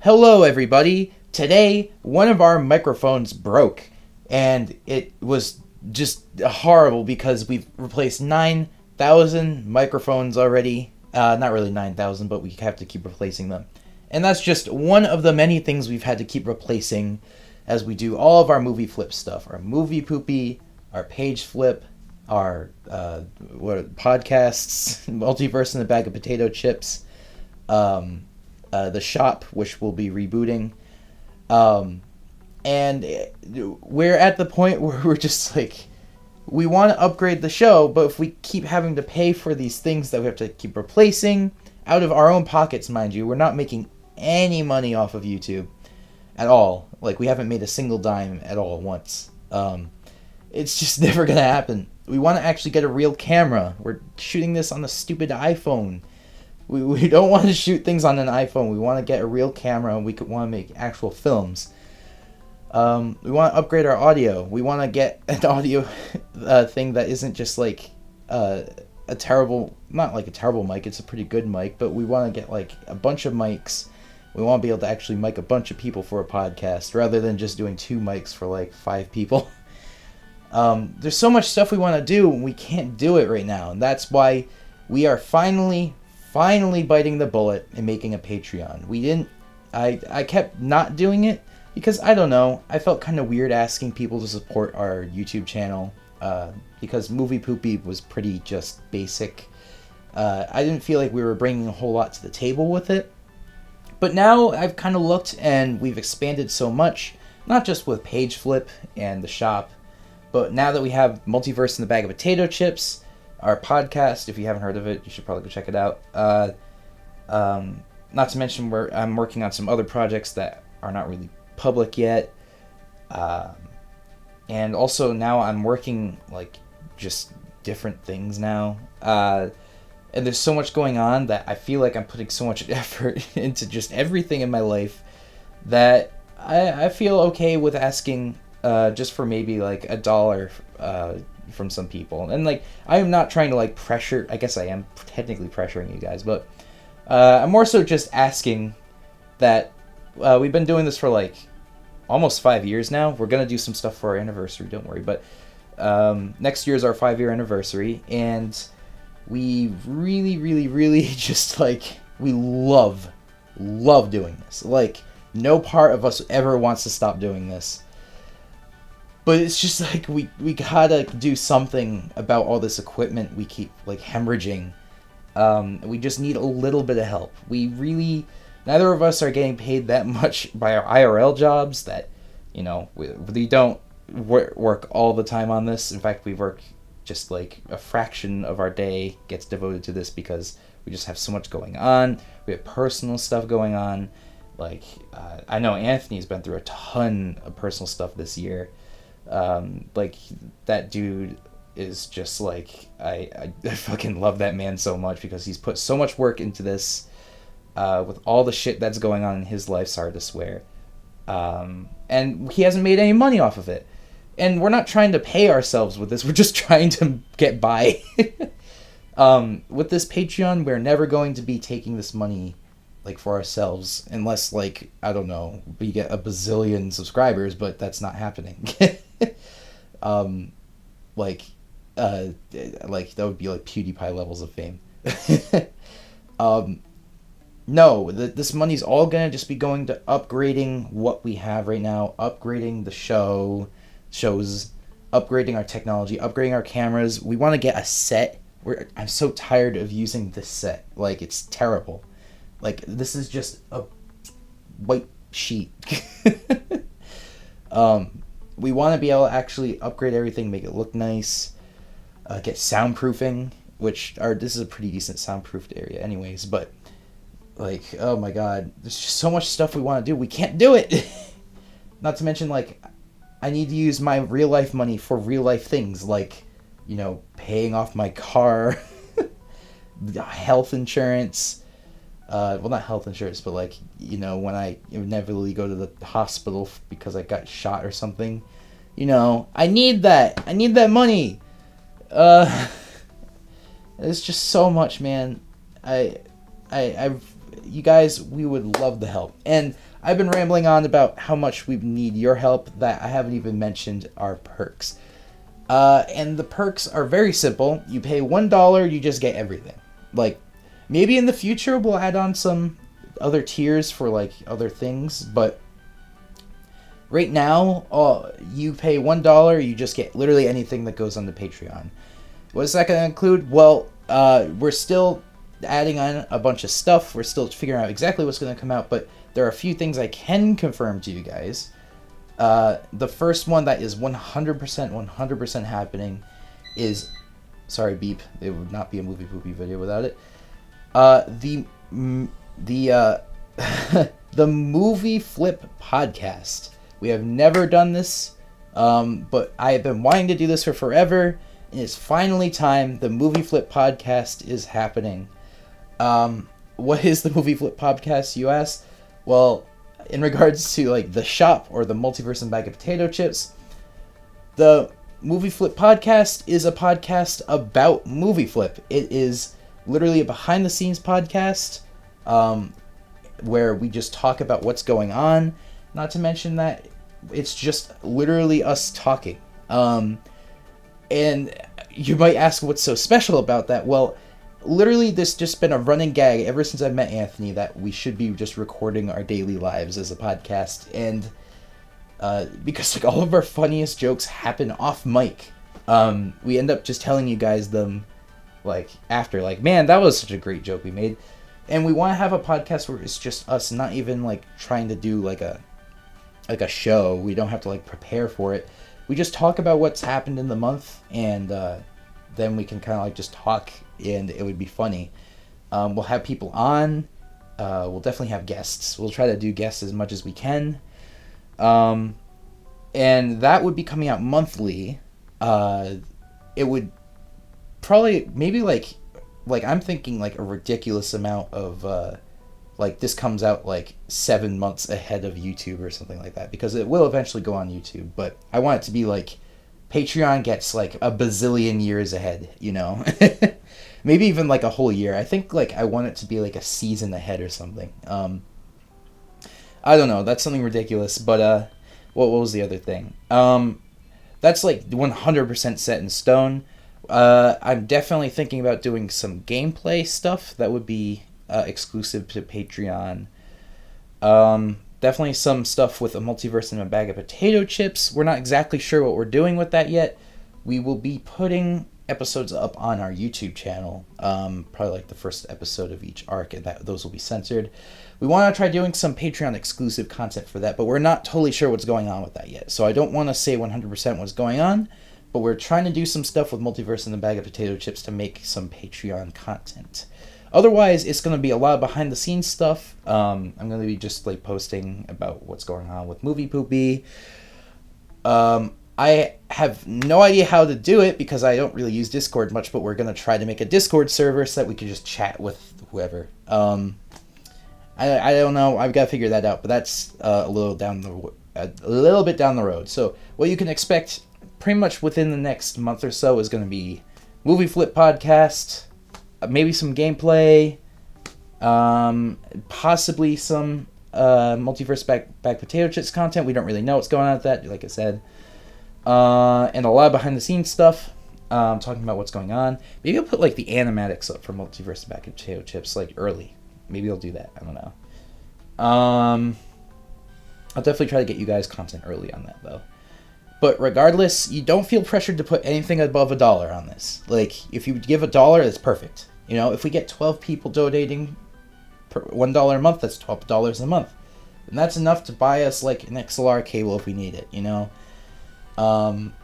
Hello everybody! Today, one of our microphones broke, and it was just horrible because we've replaced 9,000 microphones already. Not really 9,000, but we have to keep replacing them. And that's just one of the many things we've had to keep replacing as we do all of our Movieflip stuff. Our movie poopy, our page flip, our podcasts, multiverse in a bag of potato chips, the shop, which will be rebooting, and we're at the point where we're just like, we want to upgrade the show, but if we keep having to pay for these things that we have to keep replacing out of our own pockets, mind you, we're not making any money off of YouTube at all. Like, we haven't made a single dime at all once. It's just never gonna happen. We want to actually get a real camera. We're shooting this on a stupid iPhone. We don't want to shoot things on an iPhone. We want to get a real camera, and we want to make actual films. We want to upgrade our audio. We want to get an audio thing that isn't just like a terrible, not like a terrible mic. It's a pretty good mic, but we want to get like a bunch of mics. We want to be able to actually mic a bunch of people for a podcast rather than just doing 2 mics for like 5 people. There's so much stuff we want to do, and we can't do it right now. And that's why we are finally biting the bullet and making a Patreon. I kept not doing it because, I don't know, I felt kind of weird asking people to support our YouTube channel, because Movie Poopy was pretty just basic. I didn't feel like we were bringing a whole lot to the table with it. But now I've kind of looked, and we've expanded so much, not just with Page Flip and the shop, but now that we have Multiverse in the Bag of Potato Chips, our podcast. If you haven't heard of it, you should probably go check it out. Not to mention, I'm working on some other projects that are not really public yet. And also now I'm working like just different things now. And there's so much going on that I feel like I'm putting so much effort into just everything in my life that I feel okay with asking just for maybe like $1 from some people. And like, I am not trying to like pressure, I guess I am technically pressuring you guys, but I'm more so just asking that we've been doing this for like almost 5 years now. We're gonna do some stuff for our anniversary, don't worry, but next year is our 5-year anniversary, and we really just like, we love doing this. Like, no part of us ever wants to stop doing this. But it's just like, we gotta do something about all this equipment we keep like hemorrhaging. We just need a little bit of help. Neither of us are getting paid that much by our IRL jobs that, you know, we don't work all the time on this. In fact, we work just like a fraction of our day gets devoted to this because we just have so much going on. We have personal stuff going on. Like, I know Anthony's been through a ton of personal stuff this year. Like, that dude is just like, I fucking love that man so much because he's put so much work into this, with all the shit that's going on in his life, sorry to swear, and he hasn't made any money off of it, and we're not trying to pay ourselves with this, we're just trying to get by. With this Patreon, we're never going to be taking this money like for ourselves, unless like, I don't know, we get a bazillion subscribers, but that's not happening. Like that would be like PewDiePie levels of fame. No, this money's all gonna just be going to upgrading what we have right now, upgrading the shows, upgrading our technology, upgrading our cameras. We want to get a set. I'm so tired of using this set. Like, it's terrible. Like, this is just a white sheet. We want to be able to actually upgrade everything, make it look nice, get soundproofing, this is a pretty decent soundproofed area anyways, but like, oh my god, there's just so much stuff we want to do. We can't do it. Not to mention, like, I need to use my real life money for real life things, like, you know, paying off my car, health insurance, well, not health insurance, but like, you know, when I inevitably go to the hospital because I got shot or something, you know, I need that money. It's just so much, man. you guys, we would love the help. And I've been rambling on about how much we need your help that I haven't even mentioned our perks. And the perks are very simple. You pay $1, you just get everything. Like, maybe in the future we'll add on some other tiers for like other things, but right now, you pay $1, you just get literally anything that goes on the Patreon. What is that going to include? Well, we're still adding on a bunch of stuff. We're still figuring out exactly what's going to come out, but there are a few things I can confirm to you guys. The first one that is 100% happening is, sorry, beep, it would not be a Movie Poopy video without it. The Movieflip podcast. We have never done this, but I have been wanting to do this for forever, and it's finally time. The Movieflip podcast is happening. What is the Movieflip podcast, you ask? Well, in regards to like the shop or the multiverse and bag of potato chips, the Movieflip podcast is a podcast about Movieflip. It is literally a behind-the-scenes podcast, where we just talk about what's going on. Not to mention that it's just literally us talking. And you might ask what's so special about that. Well, literally this just been a running gag ever since I met Anthony that we should be just recording our daily lives as a podcast. And because like all of our funniest jokes happen off mic, we end up just telling you guys them like after, like, man, that was such a great joke we made. And we want to have a podcast where it's just us, not even like trying to do like a show. We don't have to like prepare for it. We just talk about what's happened in the month, and then we can kind of like just talk, and it would be funny. We'll have people on. We'll definitely have guests. We'll try to do guests as much as we can. And that would be coming out monthly. It would probably maybe like I'm thinking like a ridiculous amount of like this comes out like 7 months ahead of YouTube or something like that, because it will eventually go on YouTube, but I want it to be like Patreon gets like a bazillion years ahead, you know. Maybe even like a whole year. I think like I want it to be like a season ahead or something. I don't know, that's something ridiculous, but what was the other thing? That's like 100% set in stone. I'm definitely thinking about doing some gameplay stuff that would be exclusive to Patreon. Definitely some stuff with a multiverse and a bag of potato chips. We're not exactly sure what we're doing with that yet. We will be putting episodes up on our YouTube channel, probably like the first episode of each arc, and those will be censored. We want to try doing some Patreon exclusive content for that, but we're not totally sure what's going on with that yet. So I don't want to say 100% what's going on, but we're trying to do some stuff with multiverse and the bag of potato chips to make some Patreon content. Otherwise, it's going to be a lot of behind the scenes stuff. I'm going to be just like posting about what's going on with Movie Poopy. I have no idea how to do it because I don't really use Discord much, but we're going to try to make a Discord server so that we can just chat with whoever. I don't know. I've got to figure that out, but that's a little bit down the road. So what you can expect pretty much within the next month or so is going to be Movieflip podcast, maybe some gameplay, possibly some multiverse back potato chips content. We don't really know what's going on with that, like I said. And a lot of behind the scenes stuff, talking about what's going on. Maybe I'll put like the animatics up for multiverse back potato chips like early. Maybe I'll do that. I don't know. I'll definitely try to get you guys content early on that though. But regardless, you don't feel pressured to put anything above $1 on this. Like, if you give $1, that's perfect. You know, if we get 12 people donating per $1 a month, that's $12 a month. And that's enough to buy us, like, an XLR cable if we need it, you know?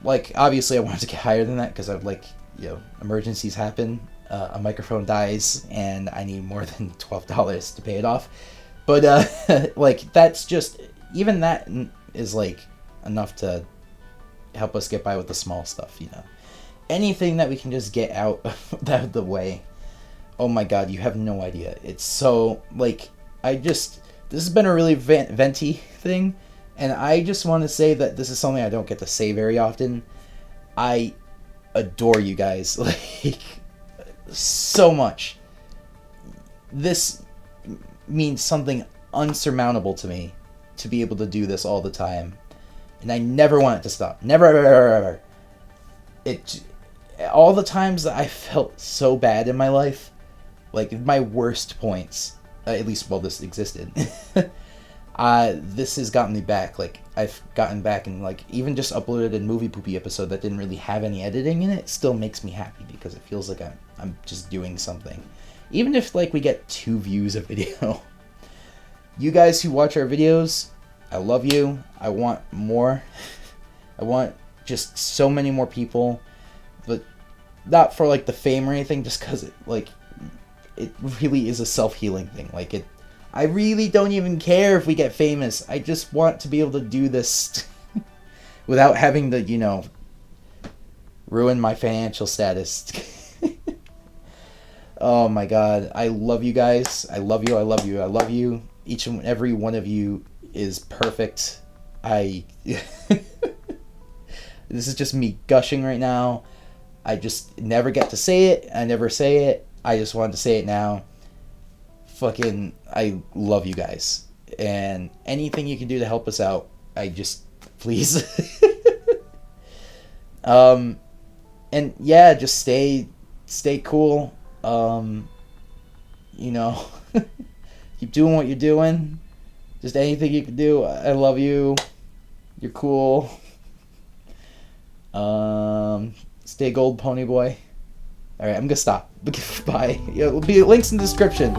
Like, obviously I wanted to get higher than that because I've, like, you know, emergencies happen. A microphone dies, and I need more than $12 to pay it off. But, like, that's just... Even that is, like, enough to help us get by with the small stuff, you know. Anything that we can just get out of the way. Oh my god, you have no idea. It's so, like, this has been a really venti thing, and I just want to say that this is something I don't get to say very often. I adore you guys, like, so much. means something unsurmountable to me to be able to do this all the time. And I never want it to stop. Never, ever, ever, ever. It, all the times that I felt so bad in my life, like my worst points, at least while this existed, this has gotten me back. Like, I've gotten back and, like, even just uploaded a movie poopy episode that didn't really have any editing in it still makes me happy because it feels like I'm just doing something. Even if, like, we get 2 views a video. You guys who watch our videos, I love you. I want more. I want just so many more people, but not for, like, the fame or anything, just because it really is a self-healing thing. Like, I really don't even care if we get famous. I just want to be able to do this without having to, you know, ruin my financial status. Oh my god. I love you guys. I love you. I love you. I love you. Each and every one of you is perfect. This is just me gushing right now. I just never get to say it. I never say it. I just wanted to say it now. Fucking, I love you guys. And anything you can do to help us out, I just, please. And yeah, just stay cool. You know, keep doing what you're doing. Just anything you can do. I love you. You're cool. Stay gold, pony boy. Alright, I'm gonna stop. Bye. Yeah, it'll be links in the description.